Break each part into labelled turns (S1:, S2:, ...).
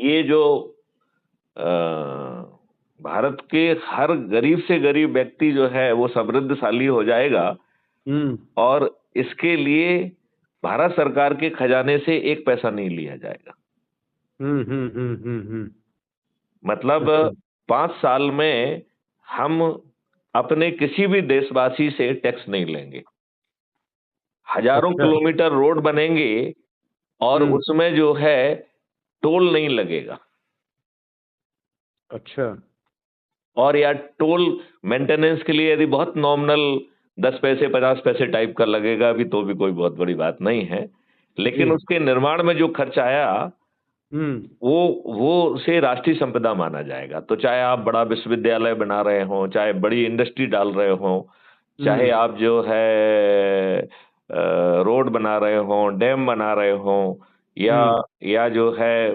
S1: ये जो अ, भारत के हर गरीब से गरीब व्यक्ति जो है वो समृद्धशाली हो जाएगा
S2: हम्म
S1: और इसके लिए भारत सरकार के खजाने से एक पैसा नहीं लिया जाएगा।
S2: हम्म।
S1: मतलब
S2: अच्छा।
S1: 5 साल में हम अपने किसी भी देशवासी से टैक्स नहीं लेंगे। हजारों
S2: अच्छा।
S1: किलोमीटर रोड बनेंगे और
S2: हम्म।
S1: उसमें जो है टोल नहीं लगेगा।
S2: अच्छा।
S1: और या टोल मेंटेनेंस के लिए यदि बहुत नॉमिनल 10 पैसे 50 पैसे टाइप का लगेगा भी तो भी कोई बहुत बड़ी बात नहीं है,
S2: जी।
S1: लेकिन उसके निर्माण में जो खर्च आया
S2: हम्म
S1: वो उसे राष्ट्रीय संपदा माना जाएगा। तो चाहे आप बड़ा विश्वविद्यालय बना रहे हो, चाहे बड़ी इंडस्ट्री डाल रहे हो, चाहे
S2: हम्म
S1: आप जो है रोड बना रहे हो, डैम बना रहे हो, या
S2: हम्म
S1: जो है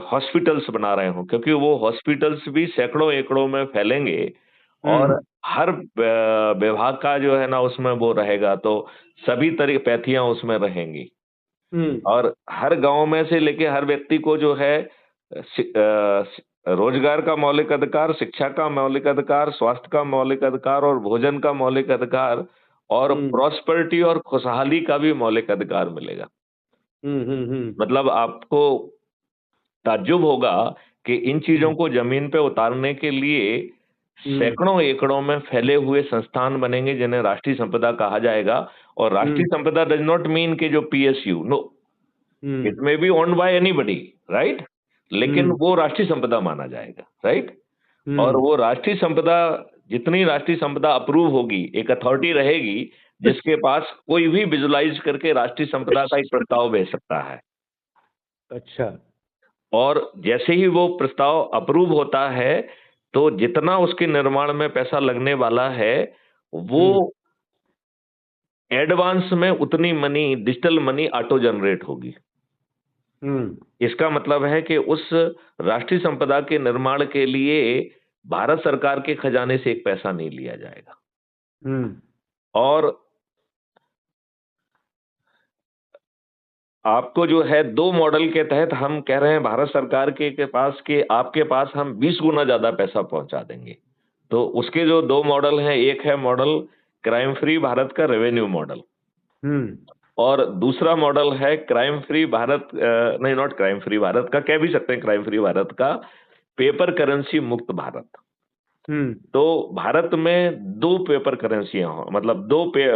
S1: हॉस्पिटल्स बना रहे हो, क्योंकि वो हॉस्पिटल्स भी सैकड़ों एकड़ों में फैलेंगे और
S2: हम्म
S1: हर विभाग का जो है ना उसमें वो रहेगा, तो सभी तरह पैथियां उसमें रहेंगी।
S2: हम्म
S1: और हर गांव में से लेके हर व्यक्ति को जो है रोजगार का मौलिक अधिकार, शिक्षा का मौलिक अधिकार, स्वास्थ्य का मौलिक अधिकार और भोजन का मौलिक अधिकार और
S2: हम्म
S1: प्रॉस्पेरिटी और खुशहाली का भी मौलिक अधिकार मिलेगा।
S2: हम्म।
S1: मतलब आपको ताज्जुब होगा कि इन चीजों
S2: हम्म
S1: को जमीन पे उतारने के लिए
S2: हम्म
S1: सैकड़ों एकड़ों में फैले हुए संस्थान बनेंगे जिन्हें राष्ट्रीय संपदा कहा जाएगा। और राष्ट्रीय
S2: हम्म
S1: संपदा डज नॉट मीन के जो PSU, no,
S2: hmm
S1: it may be owned by anybody, right, लेकिन
S2: हम्म
S1: वो राष्ट्रीय संपदा माना जाएगा, राइट। और
S2: हम्म
S1: वो राष्ट्रीय संपदा, जितनी राष्ट्रीय संपदा अप्रूव होगी, एक अथॉरिटी रहेगी जिसके पास कोई भी विजुलाइज करके राष्ट्रीय संपदा का एक प्रस्ताव भेज सकता है।
S2: अच्छा।
S1: और जैसे ही वो प्रस्ताव अप्रूव होता है तो जितना उसके निर्माण में पैसा लगने वाला है वो
S2: हम्म
S1: एडवांस में उतनी money, digital money auto generate होगी।
S2: हम्म
S1: इसका मतलब है कि उस राष्ट्रीय संपदा के निर्माण के लिए भारत सरकार के खजाने से एक पैसा नहीं लिया जाएगा।
S2: हम्म
S1: और आपको जो है 2 मॉडल के तहत हम कह रहे हैं भारत सरकार के पास के आपके पास हम 20 गुना ज्यादा पैसा पहुंचा देंगे। तो उसके जो 2 मॉडल हैं, एक है मॉडल क्राइम फ्री भारत का रेवेन्यू मॉडल,
S2: हम्म
S1: और दूसरा मॉडल है क्राइम फ्री भारत, नहीं, नॉट क्राइम फ्री भारत का, कह भी सकते हैं क्राइम फ्री भारत का, पेपर करेंसी मुक्त भारत।
S2: हम्म
S1: तो भारत में 2 पेपर करेंसियां हो, मतलब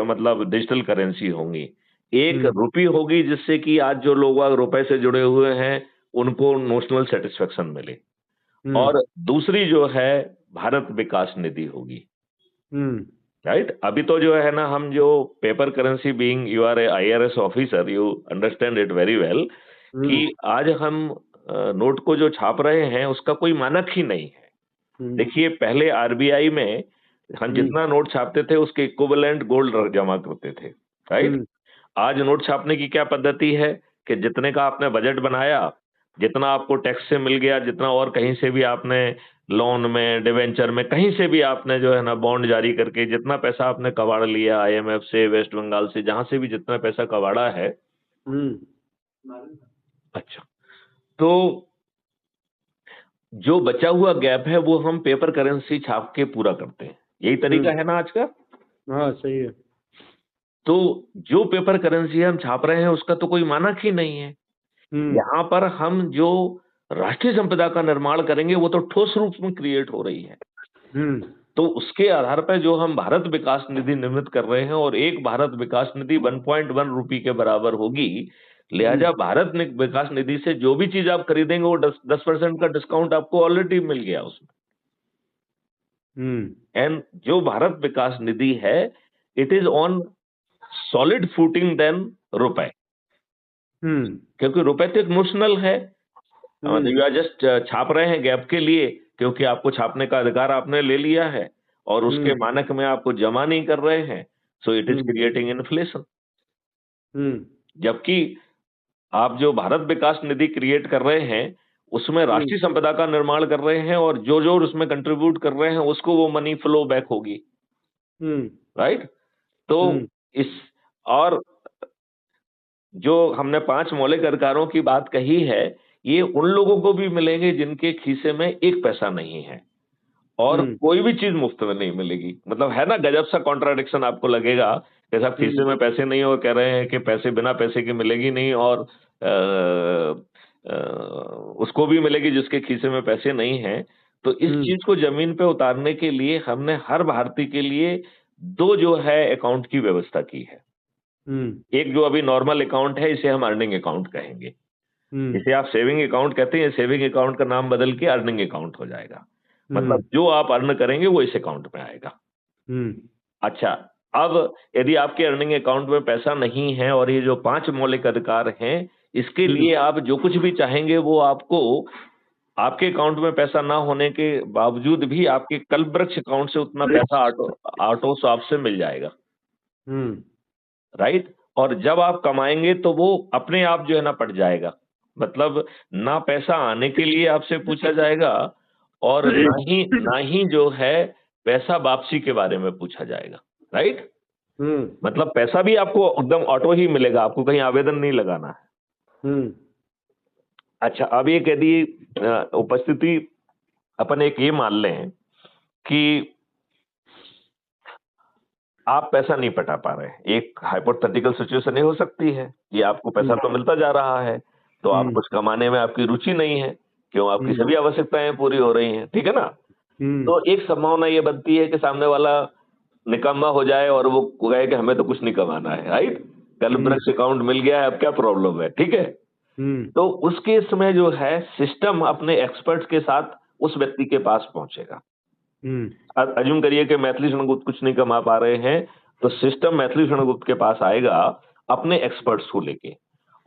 S1: मतलब डिजिटल करेंसी होंगी। एक
S2: हम्म
S1: रुपी होगी जिससे कि आज जो लोग आज रुपए से जुड़े हुए हैं उनको नोशनल सेटिस्फेक्शन मिले।
S2: हम्म
S1: और दूसरी जो है भारत विकास निधि होगी,
S2: हम्म
S1: राइट। अभी तो जो है ना, हम जो paper currency, being you are a IRS officer, you understand it very well, कि
S2: हम्म
S1: आज हम नोट को जो छाप रहे हैं उसका कोई मानक ही नहीं है।
S2: हम्म
S1: देखिए, पहले आरबीआई में हम
S2: हम्म
S1: जितना नोट छापते थे उसके इक्विवेलेंट गोल्ड जमा करते थे, राइट।
S2: हम्म
S1: आज नोट छापने की क्या पद्धति है कि जितने का आपने बजट बनाया, जितना आपको टैक्स से मिल गया, जितना और कहीं से भी आपने लोन में, डिवेंचर में, कहीं से भी आपने जो है ना बॉन्ड जारी करके जितना पैसा आपने कबाड़ लिया, आईएमएफ से, वेस्ट बंगाल से, जहां से भी जितना पैसा कबाड़ा है,
S2: हम्म
S1: अच्छा, तो जो बचा हुआ गैप है वो हम पेपर करेंसी छाप के पूरा करते हैं। यही तरीका
S2: हम्म।
S1: है ना आज का।
S2: हाँ, सही है।
S1: तो जो पेपर करेंसी हम छाप रहे हैं उसका तो कोई मानक ही नहीं है।
S2: हम्म
S1: यहां पर हम जो राष्ट्रीय संपदा का निर्माण करेंगे वो तो ठोस रूप में क्रिएट हो रही है।
S2: हम्म
S1: तो उसके आधार पर जो हम भारत विकास निधि निर्मित कर रहे हैं, और एक भारत विकास निधि 1.1 रुपए के बराबर होगी। लिहाजा
S2: हम्म
S1: भारत विकास निधि से जो भी चीज आप खरीदेंगे वो 10% का डिस्काउंट आपको ऑलरेडी मिल गया उसमें।
S2: हम्म
S1: एंड जो भारत विकास निधि है, it is on solid footing then रुपए,
S2: हम्म
S1: क्योंकि रुपए तो एक नोशनल है।
S2: हम्म
S1: यू आर जस्ट छाप रहे हैं गैप के लिए, क्योंकि आपको छापने का अधिकार आपने ले लिया है और उसके
S2: हम्म
S1: मानक में आपको जमा नहीं कर रहे हैं। So it is
S2: hmm
S1: creating inflation.
S2: Hmm
S1: जबकि आप जो भारत विकास निधि क्रिएट कर रहे हैं उसमें
S2: हम्म
S1: राष्ट्रीय संपदा का निर्माण कर रहे हैं, और जो जो उसमें कंट्रीब्यूट कर रहे हैं उसको वो मनी फ्लो बैक होगी,
S2: हम्म
S1: राइट। तो
S2: हम्म
S1: इस, और जो हमने 5 मौलिक अधिकारों की बात कही है, ये उन लोगों को भी मिलेंगे जिनके खीसे में एक पैसा नहीं है और कोई भी चीज मुफ्त में नहीं मिलेगी। मतलब है ना गजब सा कॉन्ट्राडिक्शन आपको लगेगा कि साहब खीसे में पैसे नहीं और कह रहे हैं कि पैसे बिना पैसे के मिलेगी नहीं और उसको भी मिलेगी जिसके खीसे में पैसे नहीं है। तो इस चीज को जमीन पे उतारने के लिए हमने हर भारतीय के लिए दो जो है अकाउंट की व्यवस्था की है। एक जो अभी नॉर्मल अकाउंट है इसे हम अर्निंग अकाउंट कहेंगे। इसे आप सेविंग अकाउंट कहते हैं, सेविंग अकाउंट का नाम बदल के अर्निंग अकाउंट हो जाएगा। मतलब जो आप अर्न करेंगे वो इस अकाउंट में आएगा। अच्छा, अब यदि आपके अर्निंग अकाउंट में पैसा नहीं है और ये जो 5 मौलिक अधिकार हैं, इसके लिए आप जो कुछ भी चाहेंगे वो आपको आपके अकाउंट में पैसा ना होने के बावजूद भी आपके कल्पवृक्ष अकाउंट से उतना पैसा ऑटो स्वाप से मिल जाएगा। राइट? और जब आप कमाएंगे तो वो अपने आप जो है ना पट जाएगा। मतलब ना पैसा आने के लिए आपसे पूछा जाएगा और ना ही जो है पैसा वापसी के बारे में पूछा जाएगा। राइट? मतलब पैसा भी आपको एकदम ऑटो ही मिलेगा, आपको कहीं आवेदन नहीं लगाना है। अच्छा, अब एक यदि उपस्थिति अपन एक ये मान लें कि आप पैसा नहीं पटा पा रहे हैं, एक हाइपोथेटिकल सिचुएशन ये हो सकती है कि आपको पैसा तो मिलता जा रहा है, तो आप कुछ कमाने में आपकी रुचि नहीं है, क्यों आपकी सभी आवश्यकताएं पूरी हो रही हैं, ठीक है ना? तो एक संभावना ये बनती है कि सामने वाला निकम्मा हो जाए और वो कहे कि हमें तो कुछ नहीं कमाना है, राइट? कल्पवृक्ष अकाउंट मिल गया है, अब क्या प्रॉब्लम है, ठीक है? तो उस केस में जो है सिस्टम अपने एक्सपर्ट्स के साथ उस व्यक्ति के पास पहुंचेगा। अज्यूम करिए कि मैथिली शरणगुप्त कुछ नहीं कमा पा रहे हैं, तो सिस्टम मैथिली शरणगुप्त के पास आएगा अपने एक्सपर्ट्स को लेके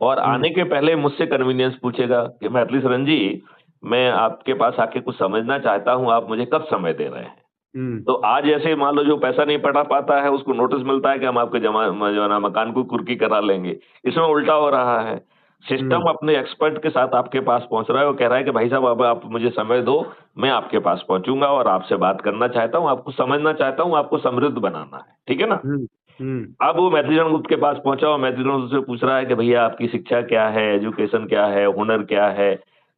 S1: और आने के पहले मुझसे कन्वीनियंस पूछेगा कि मैथिली शरण जी, मैं आपके पास आके कुछ समझना चाहता हूं, आप मुझे कब समय दे रहे हैं? तो आज ऐसे मान लो जो पैसा नहीं पटा पाता है उसको नोटिस मिलता है कि हम आपके जमा मकान को कुर्की करा लेंगे। इसमें उल्टा हो रहा है, सिस्टम अपने एक्सपर्ट के साथ आपके पास पहुंच रहा है और कह रहा है कि भाई साहब अब आप मुझे समय दो, मैं आपके पास पहुंचूंगा और आपसे बात करना चाहता हूं, आपको समझना चाहता हूं, आपको समृद्ध बनाना है, ठीक है ना? अब वो मैथिली शरणगुप्त के पास पहुंचा और मैथिली शरणगुप्त से पूछ रहा है कि भैया आपकी शिक्षा क्या है, एजुकेशन क्या है, हुनर क्या है,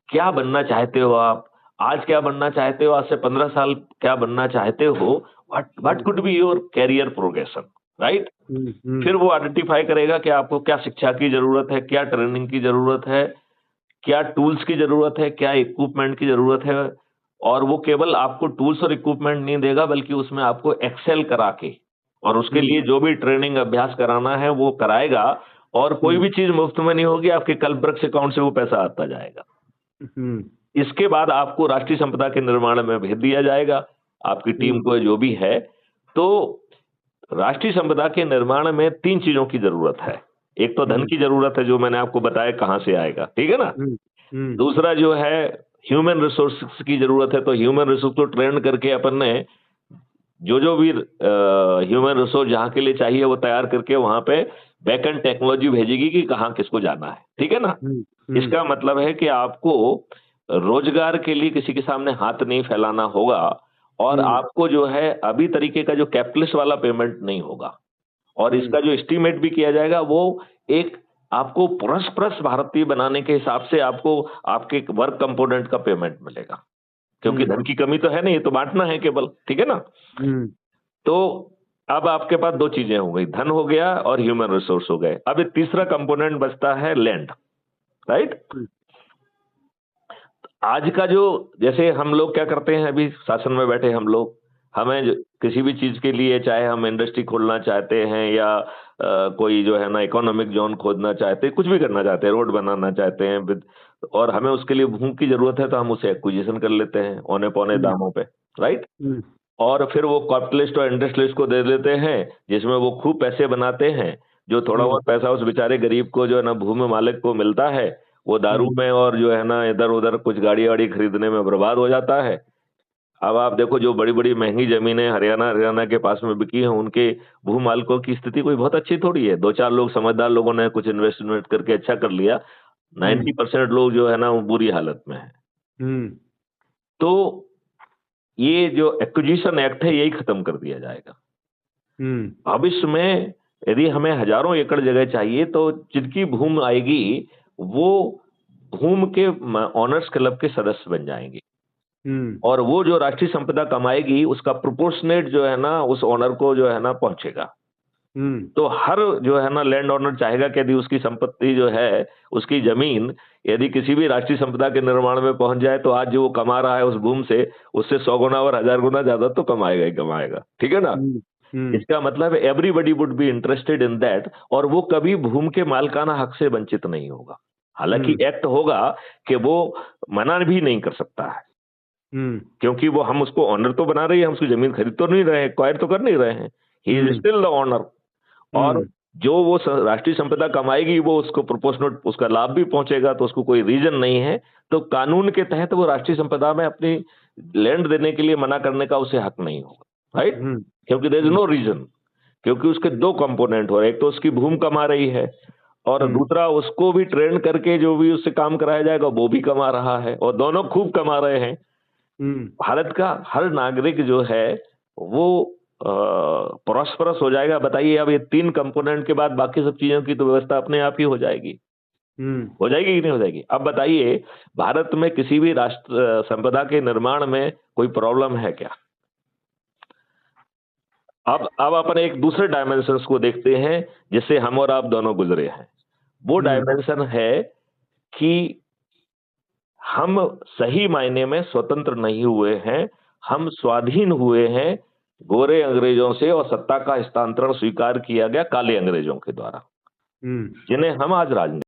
S1: क्या बनना चाहते हो आप, आज क्या बनना चाहते हो, आज से 15 साल क्या बनना चाहते हो, what could be your career progression, right? फिर वो आइडेंटिफाई करेगा कि आपको क्या शिक्षा की जरूरत है, क्या ट्रेनिंग की जरूरत है, क्या टूल्स की जरूरत है, क्या इक्विपमेंट की जरूरत है। और वो केवल आपको टूल्स और इक्विपमेंट नहीं देगा बल्कि उसमें आपको एक्सेल करा के और उसके लिए जो भी ट्रेनिंग अभ्यास कराना है वो कराएगा और कोई भी चीज मुफ्त में नहीं होगी, आपके कल्पवृक्ष अकाउंट से वो पैसा आता जाएगा। इसके बाद आपको राष्ट्रीय संपदा के निर्माण में भेज दिया जाएगा, आपकी टीम को जो भी है। तो राष्ट्रीय संपदा के निर्माण में 3 चीजों की जरूरत है। एक तो धन की जरूरत है, जो मैंने आपको बताया कहां से आएगा, ठीक है ना? दूसरा जो है ह्यूमन रिसोर्स की जरूरत है, तो ह्यूमन रिसोर्स को ट्रेन करके अपन ने जो भी ह्यूमन रिसोर्स जहां के लिए चाहिए वो तैयार करके वहां पे बैकएंड टेक्नोलॉजी भेजेगी कि कहां किसको जाना है, ठीक है ना? इसका मतलब है कि आपको रोजगार के लिए किसी के सामने हाथ नहीं फैलाना होगा और आपको जो है अभी तरीके का जो कैपिटलिस्ट वाला पेमेंट नहीं होगा और इसका जो एस्टीमेट भी किया जाएगा वो एक आपको परस्पर भारतीय बनाने के हिसाब से आपको आपके वर्क कंपोनेंट का पेमेंट मिलेगा, क्योंकि धन की कमी तो है नहीं, ये तो बांटना है केवल, ठीक है ना? तो अब आपके पास 2 चीजें हो गई, धन हो गया और ह्यूमन रिसोर्स हो गए। अब एक तीसरा कंपोनेंट बचता है लैंड, राइट? आज का जो जैसे हम लोग क्या करते हैं, अभी शासन में बैठे हम लोग, हमें किसी भी चीज के लिए चाहे हम इंडस्ट्री खोलना चाहते हैं या कोई जो है ना इकोनॉमिक जोन खोदना चाहते हैं, कुछ भी करना चाहते हैं, रोड बनाना चाहते हैं और हमें उसके लिए भूमि की जरूरत है तो हम उसे एक्विजिशन कर लेते हैं औने पौने दामों पे, राइट? और फिर वो कैपिटलिस्ट और इंडस्ट्रियलिस्ट को दे देते हैं जिसमें वो खूब पैसे बनाते हैं। जो थोड़ा बहुत पैसा उस बेचारे गरीब को जो है ना भूमि मालिक को मिलता है वो दारू में और जो है ना इधर उधर कुछ गाड़ी वाड़ी खरीदने में बर्बाद हो जाता है। अब आप देखो जो बड़ी बड़ी महंगी जमीनें हरियाणा के पास में बिकी हैं, उनके भू मालिकों की स्थिति कोई बहुत अच्छी थोड़ी है। 2-4 लोग समझदार लोगों ने कुछ इन्वेस्टमेंट करके अच्छा कर लिया, 90% लोग जो है ना वो बुरी हालत में है। तो ये जो एक्विजिशन एक्ट है यही खत्म कर दिया जाएगा। भविष्य में यदि हमें हजारों एकड़ जगह चाहिए तो जिनकी भूमि आएगी वो भूमि के ऑनर्स क्लब के सदस्य बन जाएंगे और वो जो राष्ट्रीय संपदा कमाएगी उसका प्रोपोर्शनेट जो है ना उस ऑनर को जो है ना पहुंचेगा। तो हर जो है ना लैंड ओनर चाहेगा कि यदि उसकी संपत्ति जो है, उसकी जमीन यदि किसी भी राष्ट्रीय संपदा के निर्माण में पहुंच जाए तो आज जो वो कमा रहा है उस भूमि से, उससे 100 गुना और 1000 गुना ज्यादा तो कमाएगा ही कमाएगा। ठीक है ना? इसका मतलब है everybody would be interested in that और वो कभी भूमि के मालिकाना हक से वंचित नहीं होगा। हालांकि एक्ट होगा कि वो मना भी नहीं कर सकता है, क्योंकि वो हम उसको ऑनर तो बना रही है, हम उसकी जमीन खरीद तो नहीं रहे हैं, एक्वायर तो कर नहीं रहे हैं, he is still the owner. और जो वो राष्ट्रीय संपदा कमाएगी वो उसको प्रोपोर्शनल उसका लाभ भी पहुंचेगा, तो उसको कोई रीजन नहीं है। तो कानून के तहत वो राष्ट्रीय संपदा में अपनी लैंड देने के लिए मना करने का उसे हक नहीं होगा, राइट? क्योंकि देयर इज नो रीजन, क्योंकि उसके दो कंपोनेंट हो रहे, एक तो उसकी भूमि कमा रही है और दूसरा उसको भी ट्रेन करके जो भी उससे काम कराया जाएगा वो भी कमा रहा है और दोनों खूब कमा रहे हैं। भारत का हर नागरिक जो है वो प्रॉस्परस हो जाएगा। बताइए अब ये 3 कंपोनेंट के बाद बाकी सब चीजों की तो व्यवस्था अपने आप ही हो जाएगी। हो जाएगी कि नहीं हो जाएगी? अब बताइए भारत में किसी भी राष्ट्र संपदा के निर्माण में कोई प्रॉब्लम है क्या? अब अपन एक दूसरे डायमेंशंस को देखते हैं जिससे हम और आप दोनों गुजरे हैं। वो डायमेंशन है कि हम सही मायने में स्वतंत्र नहीं हुए हैं, हम स्वाधीन हुए हैं गोरे अंग्रेजों से और सत्ता का हस्तांतरण स्वीकार किया गया काले अंग्रेजों के द्वारा, जिन्हें हम आज राजनीति